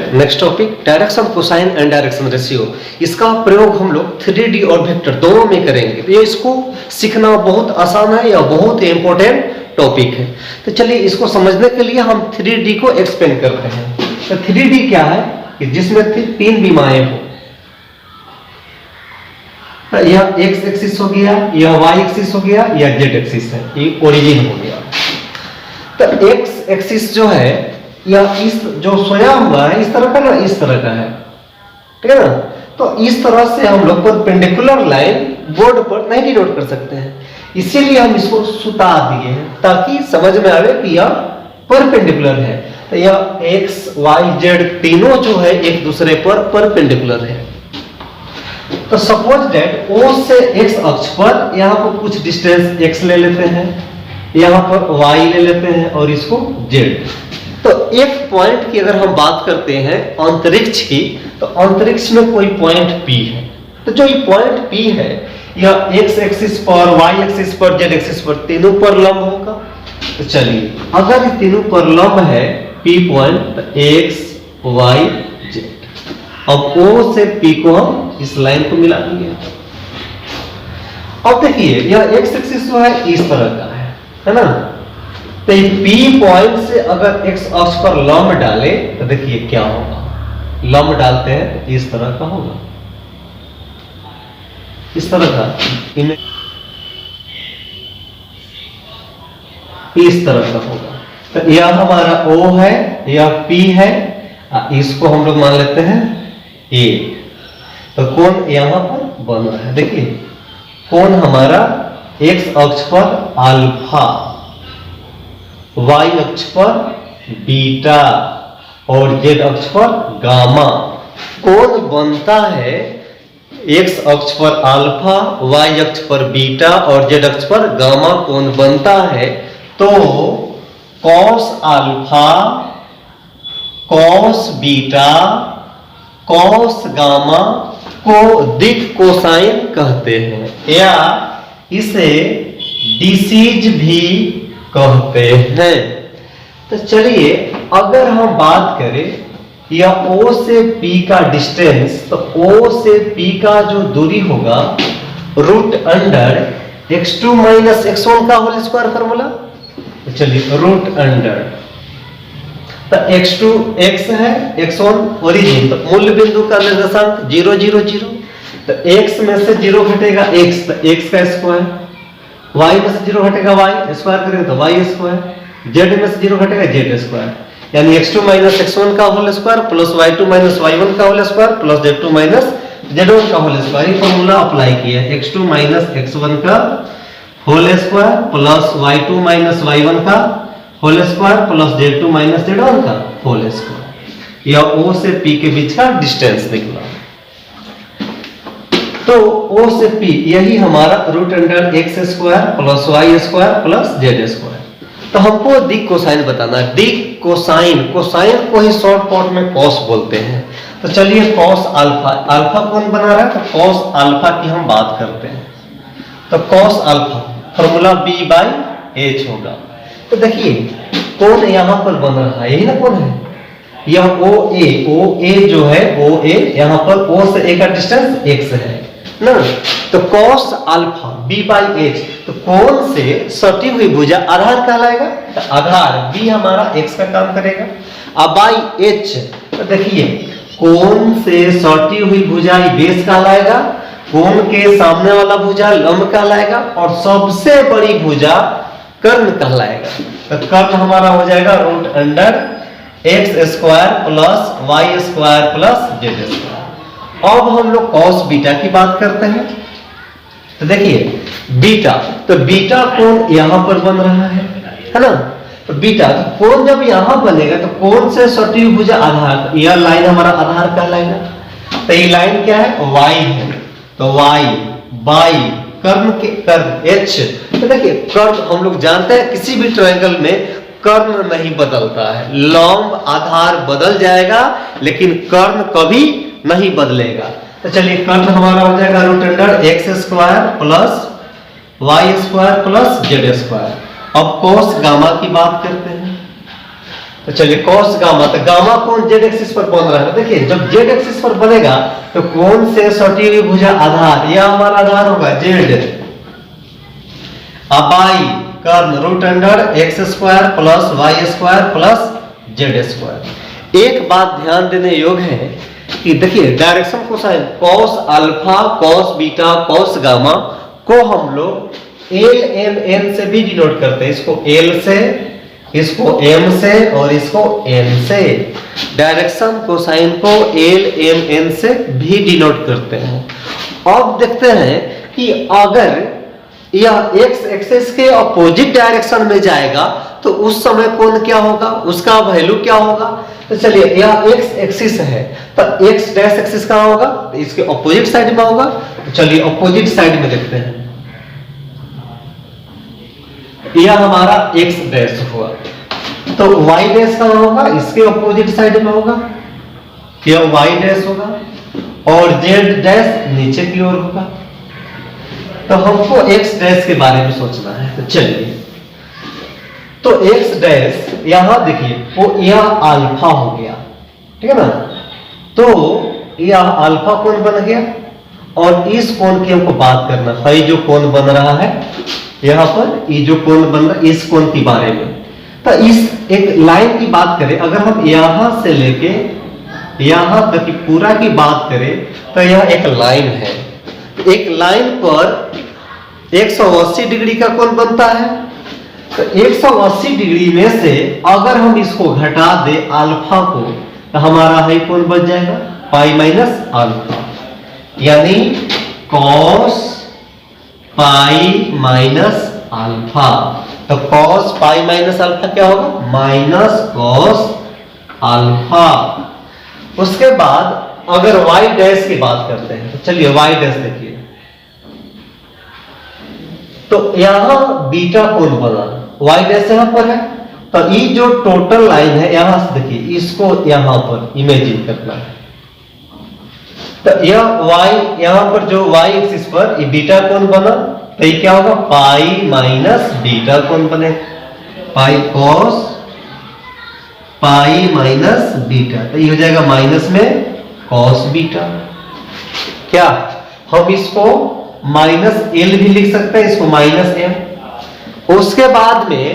Student, next topic direction cosine and direction ratio. इसका प्रयोग हम लोग 3D और वेक्टर दोनों में करेंगे। तो ये इसको सीखना बहुत आसान है या बहुत इंपॉर्टेंट टॉपिक है। तो चलिए इसको समझने के लिए हम 3D को एक्सप्लेन करते हैं। तो 3D क्या है कि जिसमें 3 विमाएं हो। तो यह x एक्सिस हो गया, यह y एक्सिस हो गया, यह z एक्सिस है, ये ओरिजिन हो गया। तो x एक्सिस जो है यह इस जो सोया हुआ है इस तरह का ना, इस तरह का है, ठीक है ना। तो इस तरह से हम लोग परपेंडिकुलर लाइन बोर्ड पर नहीं डिनोट कर सकते हैं, इसीलिए हम इसको सुता दिए हैं ताकि समझ में आवे कि यह परपेंडिकुलर है। तो यह x y z तीनों जो है एक दूसरे पर परपेंडिकुलर है। तो सपोज दैट O से x अक्ष पर यहाँ पर कुछ डिस्टेंस x ले लेते हैं, यहाँ पर y ले लेते हैं और इसको z। तो एक पॉइंट की अगर हम बात करते हैं अंतरिक्ष की, तो अंतरिक्ष में कोई पॉइंट P है। तो जो ये पॉइंट P है यह x एक्सिस पर, y एक्सिस पर, z एक्सिस पर तीनों पर लंब होगा। तो चलिए अगर ये तीनों पर लंब है P पॉइंट, तो x y z। अब O से P को हम इस लाइन को मिला दिए। अब देखिए यह x एक्सिस जो है इस तरह का है ना। तो P पॉइंट से अगर x अक्ष पर लंब डाले तो देखिए क्या होगा। लंब डालते हैं तो इस तरह का होगा, इस तरह का, इस तरह का होगा। तो यह हमारा O है, यह P है, इसको हम लोग मान लेते हैं A। तो कोण यहां पर बन रहा है, देखिए कोण हमारा x अक्ष पर अल्फा, y अक्ष पर बीटा और z अक्ष पर गामा। कोण बनता है x अक्ष पर अल्फा, y अक्ष पर बीटा और z अक्ष पर गामा कोण बनता है। तो cos alpha, cos beta, cos gamma को दिक् कोसाइन कहते हैं, या इसे डिसीज भी कहते हैं। तो चलिए अगर हम बात करें यह O से P का डिस्टेंस, तो O से P का जो दूरी होगा root under x2 minus x1 का होल स्क्वायर फॉर्मूला। तो चलिए रूट अंडर, तो x2 x है, x1 ओरिजिन, तो मूल बिंदु का निर्देशांक 0 0 0। तो x में से 0 घटेगा x, तो x का स्क्वायर, y में से 0 घटेगा y, स्क्वायर करेंगे तो y स्क्वायर, z में से 0 घटेगा z स्क्वायर, यानी x2 माइनस x1 का whole square plus y2 minus y1 का whole square plus z2 minus z1 का होल स्क्वायर। ये फॉर्मूला अप्लाई किया है, x2 माइनस x1 का whole square plus y2 minus y1 का whole square plus z2 minus z1 का whole square. यह O से P के बीच का डिस्टेंस निकला। तो O से P यही हमारा root under x square plus y square plus z square. तो हमको दिक् कोसाइन बताना है। दिक् कोसाइन, कोसाइन को ही शॉर्ट कट में cos बोलते हैं। तो चलिए cos अल्फा, अल्फा कौन बना रहा है, तो cos अल्फा की हम बात करते हैं। तो cos अल्फा फॉर्मूला b/h होगा। तो देखिए कोण यहां पर बन रहा है, यही ना कोण है, यह OA जो है OA, यहां पर O से A का डिस्टेंस x है ना। तो cos अल्फा b/h, तो कोण से सटी हुई भुजा आधार कहलाएगा। तो आधार b हमारा x का काम करेगा। अब h, तो देखिए कोण से सटी हुई भुजा बेस कहलाएगा, कोण के सामने वाला भुजा लंब कहलाएगा और सबसे बड़ी भुजा कर्ण कहलाएगा। तो कर्ण हमारा हो जाएगा root under x square plus y square plus z square. अब हम लोग cos बीटा की बात करते हैं। तो देखिए बीटा, तो बीटा कोण यहां पर बन रहा है ना। तो बीटा कोण जब यहां बनेगा तो कोण से सटी हुई भुजा आधार, यह लाइन हमारा आधार कहलाएगा। तो ये लाइन क्या है, y है, तो y बाई कर्ण के कर्ण h। तो देखिए कर्ण हम लोग जानते हैं किसी भी ट्रायंगल में कर्ण नहीं बदलता है, लंब आधार बदल जाएगा लेकिन कर्ण कभी नहीं बदलेगा। तो चलिए कर्ण हमारा हो जाएगा root under x square plus y square plus z square. अब cos गामा की बात करते हैं। तो चलिए कॉस गामा, तो गामा कोण जेड एक्सिस पर बन रहा है। देखिए जब जेड एक्सिस पर बनेगा तो कोण से सटी हुई भुजा आधार, यह हमारा आधार होगा जेड, अबाई कर्ण root under x square plus Y square plus Z square. एक बात ध्यान देने योग्य है कि देखिए direction cosine cos alpha, cos beta, cos gamma को हम लोग एल एम एन से भी डिनोट करते हैं। इसको एल से, इसको एम से और इसको एन से। डायरेक्शन कोसाइन को एल एम एन से भी डिनोट करते हैं। अब देखते हैं कि अगर यह एक्स एक्सिस के अपोजिट डायरेक्शन में जाएगा तो उस समय कोण क्या होगा, उसका वैल्यू क्या होगा। तो चलिए यह एक्स एक्सिस है तो एक्स डैश एक्सिस कहां होगा, तो इसके अपोजिट साइड में होगा। तो चलिए अपोजिट साइड में देखते हैं, यह हमारा एक्स डैश हुआ तो वाई डैश कहां होगा, इसके अपोजिट साइड में होगा, यह वाई डैश होगा और जेड डैश नीचे की ओर होगा। तो हमको एक्स डैश के बारे में सोचना है। तो चलिए तो एक्स डैश यहां देखिए वो यह अल्फा हो गया, ठीक है ना। तो यह अल्फा कोण बन गया और इस कोण की हमको बात करना है, जो कोण बन रहा है यहां पर, ये जो कोण बन रहा है इस कोण के बारे में। तो इस एक लाइन की बात करें, अगर हम यहां से लेके यहां तक की पूरा की बात करें तो यह एक लाइन है। एक लाइन पर 180 डिग्री का कोण बनता है। तो 180 डिग्री में से अगर हम इसको घटा दे अल्फा को तो हमारा हाई कोण बन जाएगा पाई माइनस अल्फा, यानी कॉस पाई माइनस अल्फा। तो कॉस पाई माइनस अल्फा क्या होगा, माइनस कॉस अल्फा। उसके बाद अगर y डैश की बात करते हैं तो चलिए y डैश देखिए, तो यहां बीटा कोण बना, y डैश यहां पर है। तो ये जो टोटल लाइन है यहां से देखिए इसको यहां पर इमेजिन करना है। तो यह y यहां पर जो y एक्सिस पर ये बीटा कोण बना, तो ये क्या होगा पाई माइनस बीटा कोण बने, pi cos pi minus beta. तो ये हो जाएगा माइनस में कॉस बीटा। क्या हम इसको माइनस एल भी लिख सकते हैं, इसको माइनस एम। उसके बाद में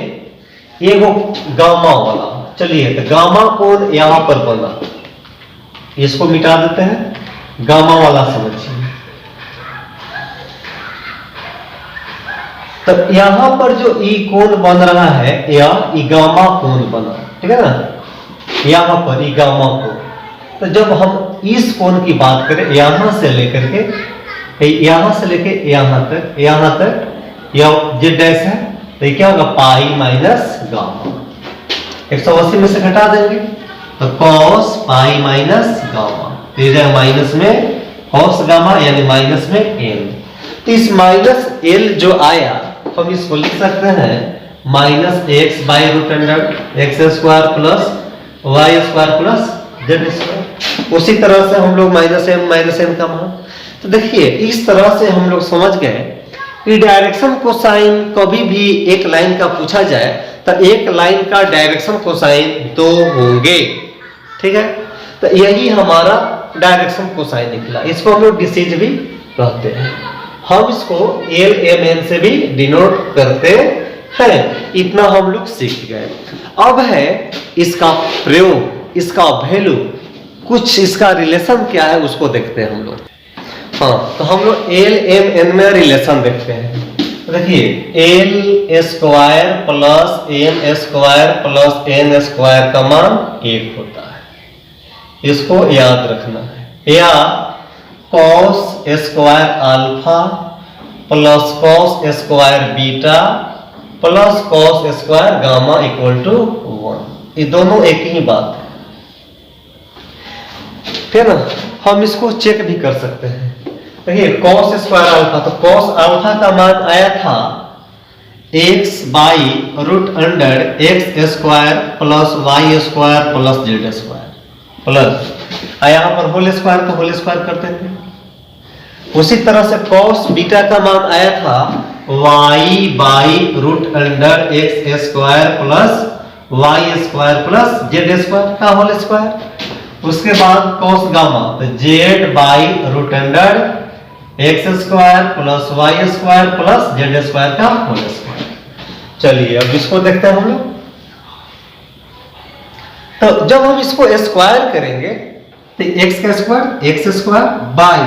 ये वो गामा वाला, चलिए तो गामा कोण यहां पर बना, इसको मिटा देते हैं, गामा वाला समझिए। तो यहां पर जो ई कोण बन रहा है या ई गामा कोण बना, ठीक है ना, यहां पर ई गामा कोण। तो जब हम इस कोण की बात करें यहां से लेकर के यहां से लेके यहां तक यह जेड डैश है, तो ये क्या होगा पाई माइनस गामा। 180 में से घटा देंगे तो कॉस पाई माइनस गामा, तो ये जाएगा माइनस में कॉस गामा यानी माइनस में एल। तो इस माइनस एल जो आया हम इसको लिख सकते हैं minus X by root under x square plus Y square plus Z square. उसी तरह से हम लोग माइनस एम का मान, तो देखिए इस तरह से हम लोग समझ गए कि डायरेक्शन कोसाइन कभी भी एक लाइन का पूछा जाए तो एक लाइन का डायरेक्शन कोसाइन दो होंगे, ठीक है। तो यही हमारा डायरेक्शन कोसाइन निकला, इसको हम लोग डिसीज भी कहते हैं। हम इसको एल एम एन से भी डिनोट करते हैं। इतना हम लोग सीख गए। अब है इसका प्रयोग, इसका वैल्यू, कुछ इसका रिलेशन क्या है उसको देखते हैं हम लोग। हाँ, तो हम लोग एल एम एन में रिलेशन देखते हैं। देखिए L square plus M square plus N square का मान 1 होता है, इसको याद रखना है। या cos square alpha plus cos square beta plus cos square gamma equal to 1, ये दोनों एक ही बात है, ठीक है ना। हम इसको चेक भी कर सकते हैं। देखिए कॉस स्क्वायर अल्फा, तो कॉस अल्फा का मान आया था x by root under x square plus Y square plus Z square plus यहाँ पर होल स्क्वायर को होल स्क्वायर करते थे। उसी तरह से कॉस बीटा का मान आया था y by root under x square plus Y square plus Z square का होल स्क्वायर। उसके बाद कॉस गामा, तो Z by root under x square plus Y square plus Z square का होल स्क्वायर। चलिए अब इसको देखते हैं हम लोग। तो जब हम इसको स्क्वायर करेंगे तो एक्स का स्क्वायर बाई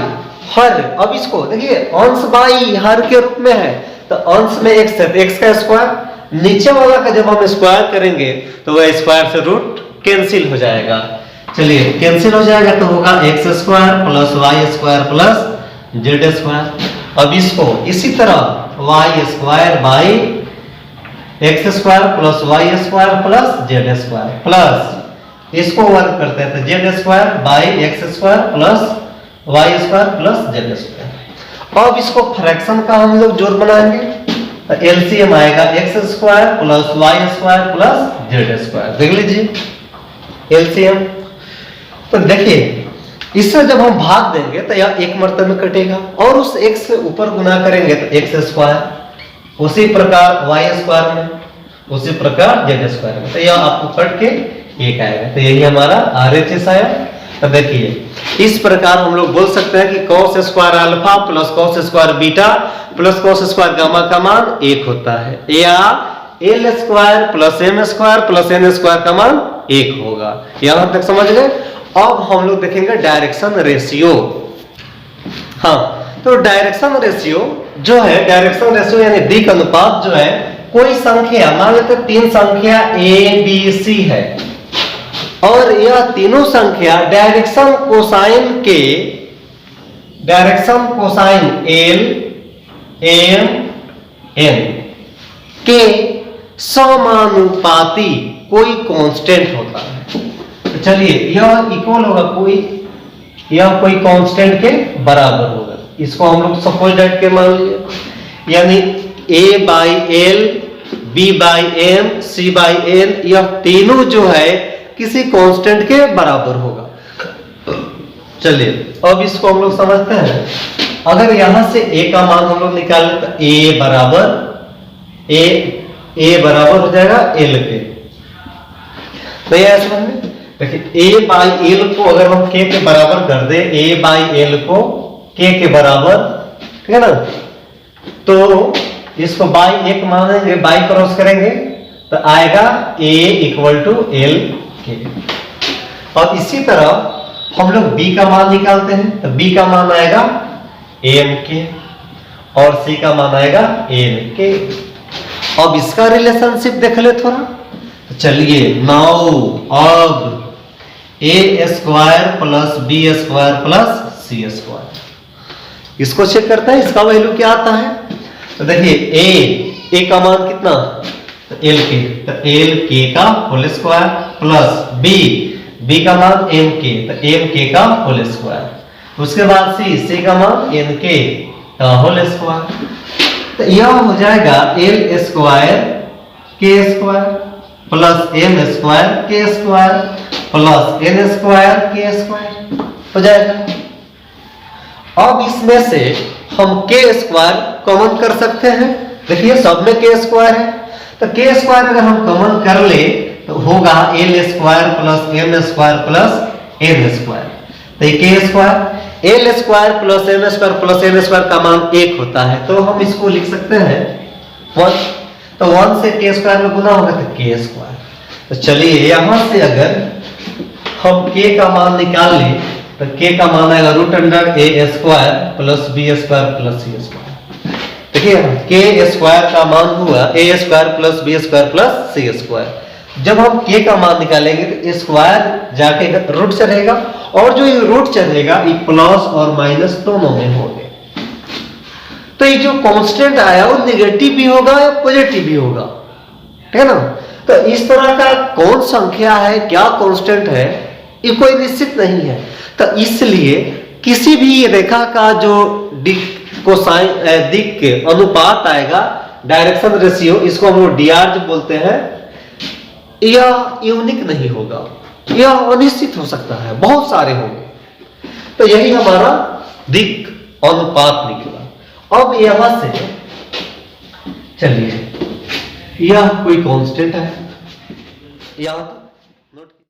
हर, अब इसको देखिए अंश बाई हर के रूप में है, तो अंश में एक्स है तो एक्स का स्क्वायर, नीचे वाला का जब हम स्क्वायर करेंगे तो वह स्क्वायर से रूट कैंसिल हो जाएगा। चलिए कैंसिल हो जाएगा तो होगा X square plus Y square plus Z square. अब इसको इसी तरह Y square by X square plus Y square plus Z square plus इसको वर्क करते हैं तो Z square by X square plus Y square plus Z square. अब इसको फ्रैक्शन का हम लोग जोड़ बनाएंगे तो एलसीएम आएगा X square plus Y square plus Z square. देख लीजिए एलसीएम। तो देखिए इससे जब हम भाग देंगे तो यह एक मर्तबे में कटेगा और उस x से ऊपर गुना करेंगे तो एक्स स्क्वायर, उसी प्रकार वाई स्क्वायर में, उसी प्रकार जेड स्क्वायर में, तो यह आपको कट के एक आएगा। तो यही हमारा RHS आया। तो देखिए इस प्रकार हम लोग बोल सकते हैं कि cos square alpha plus cos square beta plus cos square gamma का मान एक होता है, या L square plus M square plus N square का मान एक होगा। यहां तक समझ गए। अब हम लोग देखेंगे डायरेक्शन रेशियो। हाँ, तो डायरेक्शन रेशियो जो है, डायरेक्शन रेशियो यानी दिक् अनुपात जो है, कोई संख्या मान लेते तीन संख्या ए बी सी है और यह तीनों संख्या direction cosine L M N के समानुपाती कोई कांस्टेंट होता है। तो चलिए यह इक्वल होगा यह कोई कांस्टेंट के बराबर होगा। इसको हम लोग सपोज दैट के मान लिए, यानी a by L, b by M, c by N, यह तीनों जो है किसी कांस्टेंट के बराबर होगा। चलिए अब इसको हम लोग समझते हैं। अगर यहां से a का मान हम लोग निकालें तो a बराबर हो जाएगा l के। तो यह समझ में देखिए a बाई एल को अगर हम k के बराबर कर दे, a बाई एल को k के बराबर, ठीक है ना, तो इसको बाई एक मानेंगे, बाई क्रॉस करेंगे तो आएगा a इक्वल टू एल के। और इसी तरह हम लोग b का मान निकालते हैं तो b का मान आएगा एम के और c का मान आएगा एन के। अब इसका रिलेशनशिप देख ले थोड़ा। तो चलिए नाउ अब a square plus b square plus c square, इसको चेक करते हैं इसका वैल्यू क्या आता है। तो देखिए ए का मान कितना, तो एल के, तो एल के का होल स्क्वायर प्लस बी का मान एम के, तो एम के का होल स्क्वायर। उसके बाद सी का मान एन के का होल स्क्वायर। तो यह हो जाएगा एल स्क्वायर के स्क्वायर प्लस एम स्क्वायर के स्क्वायर प्लस एन स्क्वायर के स्क्वायर हो जाएगा। अब इसमें से हम के स्क्वायर कॉमन कर सकते हैं। देखिए सब में के स्क्वायर है, तो के स्क्वायर अगर हम कॉमन कर ले तो होगा L square plus M square plus N square. तो ये के square L square plus M square plus N square का मान एक होता है, तो हम इसको लिख सकते हैं 1। तो 1 से के स्क्वायर में गुना होगा तो के स्क्वायर। तो चलिए यहां से अगर हम के का मान निकाल ले तो के का मान आएगा root under a square plus b square plus c square. देखिए के स्क्वायर का मान हुआ a square plus b square plus c square. जब हम के का मान निकालेंगे तो स्क्वायर जाके रूट चढ़ेगा और जो ये रूट चढ़ेगा ये प्लस और माइनस दोनों में होंगे। तो ये जो कांस्टेंट आया वो नेगेटिव भी होगा या पॉजिटिव भी होगा, ठीक है ना। तो इस तरह का कौन संख्या है, क्या कांस्टेंट है, ये कोई निश्चित नहीं है। तो इसलिए किसी भी रेखा का जो दिक् के अनुपात आएगा, डायरेक्शन रेशियो, इसको हम लोग डीआर जो बोलते हैं, यह यूनिक नहीं होगा, यह अनिश्चित हो सकता है, बहुत सारे होंगे। तो यही हमारा दिक् अनुपात निकला। अब यहां से चलिए यह कोई कांस्टेंट है, यहाँ